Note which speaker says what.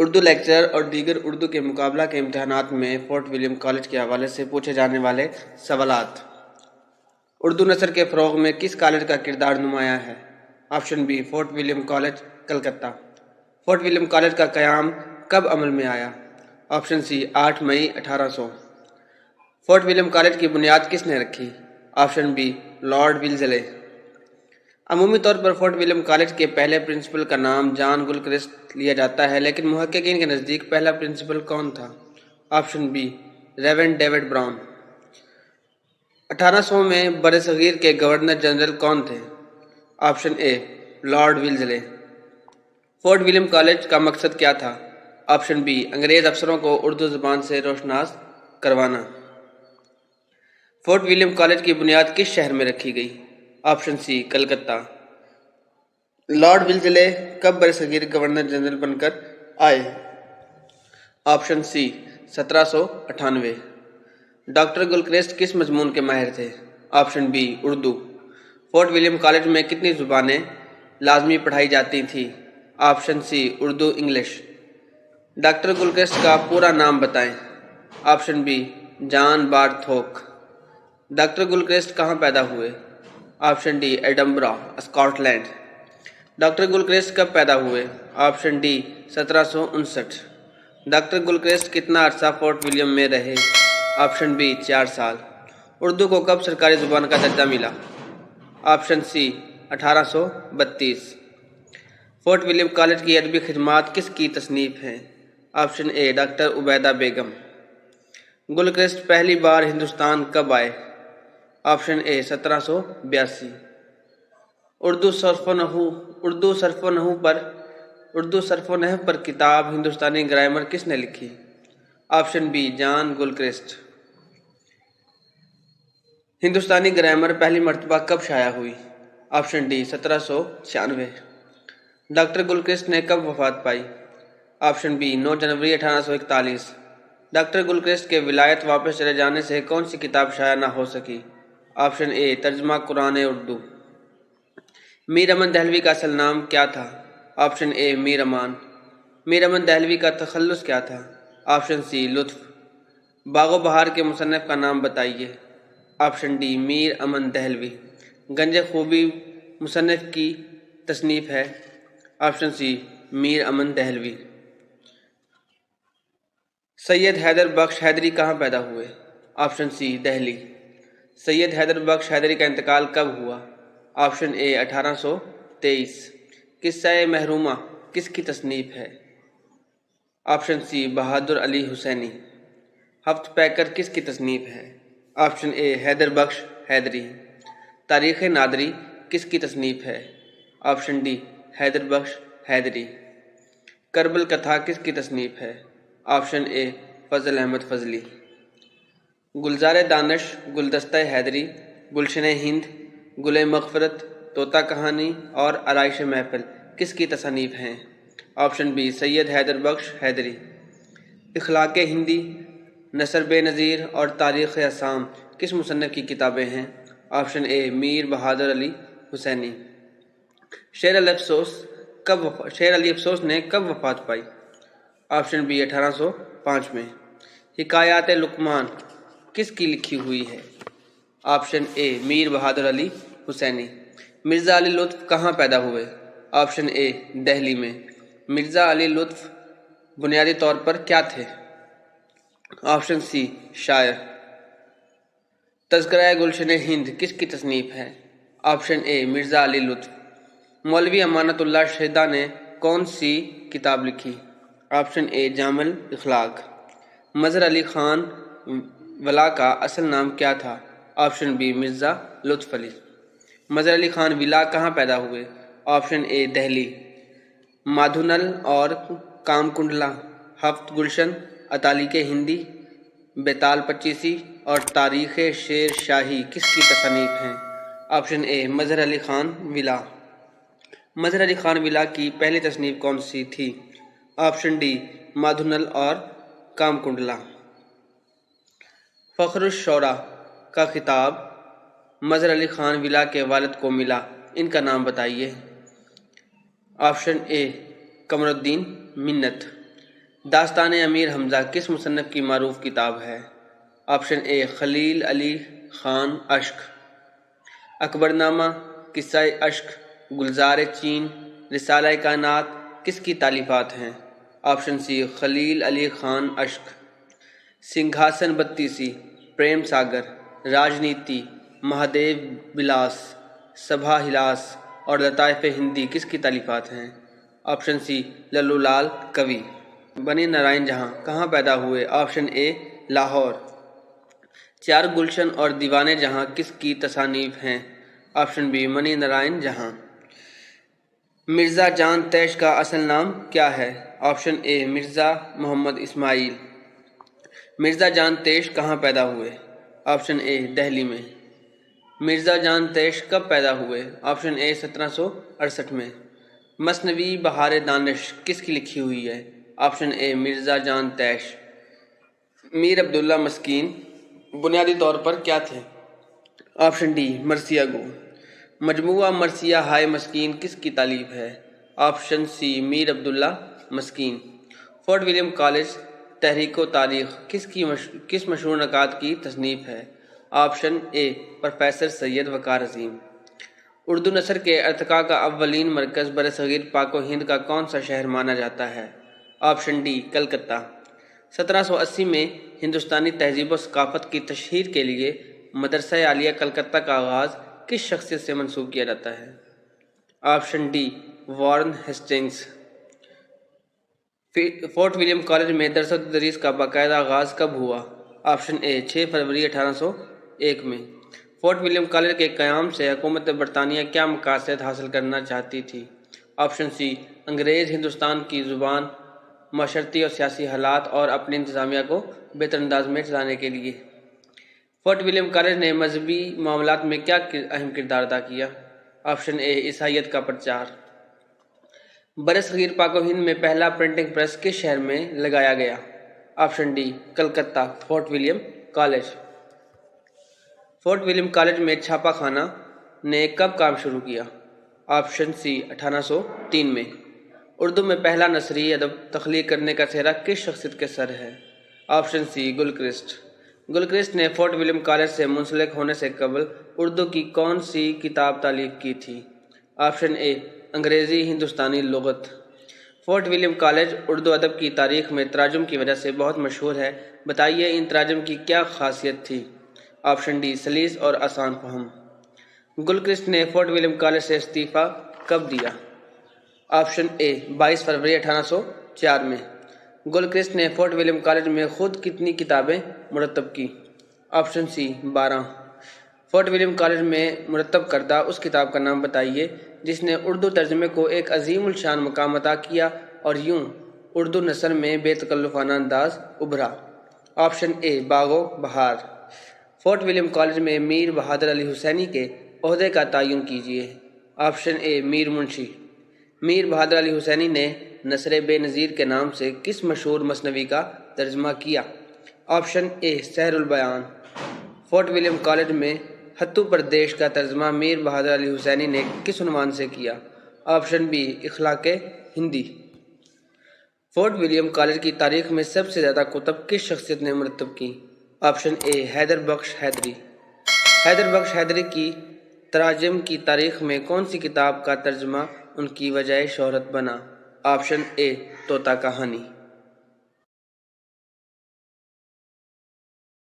Speaker 1: Urdu lecture اور دیگر اردو کے مقابلہ کے امتحانات میں فورٹ ولیم کالج کے حوالے سے پوچھے جانے والے سوالات۔ اردو نثر کے فروغ میں کس کالج کا کردار نمایاں ہے؟ Option B Fort William College Calcutta. Fort William College کا قیام کب عمل میں آیا؟ آپشن سی 8 مئی 1800۔ فورٹ ولیم کالج کی بنیاد کس نے رکھی؟ Option B Lord Wellesley. عمومی طور پر فورٹ ولیم کالج کے پہلے پرنسپل کا نام جان گلکرسٹ لیا جاتا ہے، لیکن محققین کے نزدیک پہلا پرنسپل کون تھا؟ Option B Reverend David Brown. 1800 میں برصغیر کے گورنر جنرل کون تھے؟ Option A Lord Wellesley. Fort William College کا مقصد کیا تھا؟ آپشن بی انگریز افسروں کو اردو زبان سے روشناس کروانا۔ فورٹ ولیم کالج کی بنیاد کس شہر میں رکھی گئی؟ Option C Calcutta. Lord Wellesley کب برصغیر گورنر جنرل بن کر آئے؟ Option C 1798۔ ڈاکٹر گلکرسٹ کس مضمون کے ماہر تھے؟ Option B Urdu. Fort William college میں کتنی زبانیں لازمی پڑھائی جاتی تھیں؟ Option C Urdu English. Doctor Gilchrist کا پورا نام بتائیں۔ Option B John Borthwick. Doctor Gilchrist کہاں پیدا ہوئے؟ Option D Edinburgh, Scotland. Doctor Gilchrist کب پیدا ہوئے؟ Option D 1759۔ ڈاکٹر گلکرسٹ کتنا عرصہ فورٹ ولیم میں رہے؟ آپشن بی 4 سال۔ اردو کو کب سرکاری زبان کا درجہ ملا؟ Option C 1832۔ Fort William college کی ادبی خدمات کس کی تصنیف ہیں؟ آپشن اے ڈاکٹر عبیدہ بیگم۔ گلکرسٹ پہلی بار ہندوستان کب آئے؟ آپشن اے 1782۔ اردو صرف و نحو پر کتاب ہندوستانی گرامر کس نے لکھی؟ آپشن بی جان گلکرسٹ۔ ہندوستانی گرامر پہلی مرتبہ کب شائع ہوئی؟ Option D 1796۔ ڈاکٹر گلکرسٹ نے کب وفات پائی؟ آپشن بی 9 جنوری 1841۔ ڈاکٹر گلکرسٹ کے ولایت واپس چلے جانے سے کون سی کتاب شائع نہ ہو سکی؟ آپشن اے ترجمہ قرآن اردو۔ میر امن دہلوی کا اصل نام کیا تھا؟ آپشن اے میر امان۔ میر امن دہلوی کا تخلص کیا تھا؟ آپشن سی لطف۔ باغ و بہار کے مصنف کا نام بتائیے۔ آپشن ڈی میر امن دہلوی۔ گنج خوبی مصنف کی تصنیف ہے؟ آپشن سی میر امن دہلوی۔ سید حیدر بخش حیدری کہاں پیدا ہوئے؟ Option C Delhi. سید حیدر بخش حیدری کا انتقال کب ہوا؟ Option A 1823۔ قصہ محرومہ کس کی تصنیف ہے؟ آپشن سی بہادر علی حسینی۔ ہفت پیکر کس کی تصنیف ہے؟ آپشن اے حیدر بخش حیدری۔ تاریخ نادری کس کی تصنیف ہے؟ آپشن ڈی حیدر بخش حیدری۔ کربل کتھا کس کی تصنیف ہے؟ آپشن اے فضل احمد فضلی۔ گلزار دانش، گلدستہ حیدری، گلشن ہند، گل مغفرت، طوطا کہانی اور آرائش محفل کس کی تصانیف ہیں؟ آپشن بی سید حیدر بخش حیدری۔ اخلاق ہندی، نثر بے نظیر اور تاریخ آسام کس مصنف کی کتابیں ہیں؟ آپشن اے میر بہادر علی حسینی۔ شیر علی افسوس نے کب وفات پائی؟ آپشن بی 1805 میں۔ حکایات لقمان کس کی لکھی ہوئی ہے؟ آپشن اے میر بہادر علی حسینی۔ مرزا علی لطف کہاں پیدا ہوئے؟ آپشن اے دہلی میں۔ مرزا علی لطف بنیادی طور پر کیا تھے؟ آپشن سی شاعر۔ تذکرہ گلشن ہند کس کی تصنیف ہے؟ آپشن اے مرزا علی لطف۔ مولوی امانت اللہ شہیدہ نے کون سی کتاب لکھی؟ آپشن اے جامع الاخلاق۔ مظہر علی خان ولا کا اصل نام کیا تھا؟ آپشن بی مرزا لطف علی۔ مظہر علی خان ولا کہاں پیدا ہوئے؟ آپشن اے دہلی۔ مادھونل اور کام کنڈلا، ہفت گلشن، اتالیق ہندی، بیتال پچیسی اور تاریخ شیر شاہی کس کی تصانیف ہیں؟ آپشن اے مظہر علی خان ولا۔ مظہر علی خان ولا کی پہلی تصنیف کون سی تھی؟ آپشن ڈی مادھونل اور کام کنڈلا۔ فخر الشعراء کا خطاب مظہر علی خان ولا کے والد کو ملا، ان کا نام بتائیے۔ آپشن اے قمر الدین منت۔ داستان امیر حمزہ کس مصنف کی معروف کتاب ہے؟ آپشن اے خلیل علی خان اشک، اکبر نامہ، قصہ اشک، گلزار چین، رسالہ کائنات کس کی تالیفات ہیں؟ آپشن سی خلیل علی خان اشک۔ سنگھاسن بتیسی، پریم ساگر، راجنیتی، مہادیو بلاس، سبھا ہلاس اور لطائف ہندی کس کی تالیفات ہیں؟ آپشن سی للو لال کبی۔ بنی نارائن جہاں کہاں پیدا ہوئے؟ آپشن اے لاہور۔ چار گلشن اور دیوانے جہاں کس کی تصانیف ہیں؟ آپشن بی منی نارائن جہاں۔ مرزا جان تیش کا اصل نام کیا ہے؟ آپشن اے مرزا محمد اسماعیل۔ مرزا جان تیش کہاں پیدا ہوئے؟ آپشن اے دہلی میں۔ مرزا جان تیش کب پیدا ہوئے؟ آپشن اے 1768 میں۔ مثنوی بہار دانش کس کی لکھی ہوئی ہے؟ آپشن اے مرزا جان تیش۔ میر عبداللہ مسکین بنیادی طور پر کیا تھے؟ آپشن ڈی مرثیہ گو۔ مجموعہ مرثیہ ہائے مسکین کس کی تالیف ہے؟ آپشن سی میر عبداللہ مسکین۔ فورٹ ولیم کالج تحریک و تاریخ کس مشہور نقاد کی تصنیف ہے؟ آپشن اے پروفیسر سید وقار عظیم۔ اردو نثر کے ارتقاء کا اولین مرکز برصغیر پاک و ہند کا کون سا شہر مانا جاتا ہے؟ Option D Calcutta. 1780 میں ہندوستانی تہذیب و ثقافت کی تشہیر کے لیے مدرسہ عالیہ کلکتہ کا آغاز کس شخصیت سے منسوب کیا جاتا ہے؟ Option D Warren Hastings. Fort William college میں درس و تدریس کا باقاعدہ آغاز کب ہوا؟ آپشن اے 6 فروری 1801 میں۔ فورٹ ولیم کالج کے قیام سے حکومت برطانیہ کیا مقاصد حاصل کرنا چاہتی تھی؟ آپشن سی انگریز ہندوستان کی زبان، معاشرتی اور سیاسی حالات اور اپنی انتظامیہ کو بہتر انداز میں چلانے کے لیے۔ فورٹ ولیم کالج نے مذہبی معاملات میں کیا اہم کردار ادا کیا؟ آپشن اے عیسائیت کا پرچار۔ برصغیر پاک و ہند میں پہلا پرنٹنگ پریس کس شہر میں لگایا گیا؟ Option D Calcutta Fort William college. Fort William college میں چھاپا خانہ نے کب کام شروع کیا؟ آپشن سی 1803 میں۔ اردو میں پہلا نثری ادب تخلیق کرنے کا سہرا کس شخصیت کے سر ہے؟ Option C Gilchrist. گلکرسٹ نے فورٹ ولیم کالج سے منسلک ہونے سے قبل اردو کی کون سی کتاب تالیف کی تھی؟ آپشن اے انگریزی ہندوستانی لغت۔ فورٹ ولیم کالج اردو ادب کی تاریخ میں تراجم کی وجہ سے بہت مشہور ہے، بتائیے ان تراجم کی کیا خاصیت تھی؟ آپشن ڈی سلیس اور آسان فہم۔ گلکرسٹ نے فورٹ ولیم کالج سے استعفیٰ کب دیا؟ آپشن اے 22 فروری 1804 میں۔ گلکرسٹ نے فورٹ ولیم کالج میں خود کتنی کتابیں مرتب کی؟ Option C 12۔ Fort William college میں مرتب کردہ اس کتاب کا نام بتائیے جس نے اردو ترجمے کو ایک عظیم الشان مقام عطا کیا اور یوں اردو نثر میں بے تکلفانہ انداز ابھرا۔ آپشن اے باغ و بہار۔ فورٹ ولیم کالج میں میر بہادر علی حسینی کے عہدے کا تعین کیجیے۔ آپشن اے میر منشی۔ میر بہادر علی حسینی نے نثر بے نظیر کے نام سے کس مشہور مثنوی کا ترجمہ کیا؟ آپشن اے سحر البیان۔ فورٹ ولیم کالج میں ہتھو پردیش کا ترجمہ میر بہادر علی حسینی نے کس عنوان سے کیا؟ آپشن بی اخلاق ہندی۔ فورٹ ولیم کالج کی تاریخ میں سب سے زیادہ کتب کس شخصیت نے مرتب کی؟ آپشن اے حیدر بخش حیدری۔ حیدر بخش حیدری کی تراجم کی تاریخ میں کون سی کتاب کا ترجمہ ان کی وجہ شہرت بنا؟ آپشن اے طوطا کہانی۔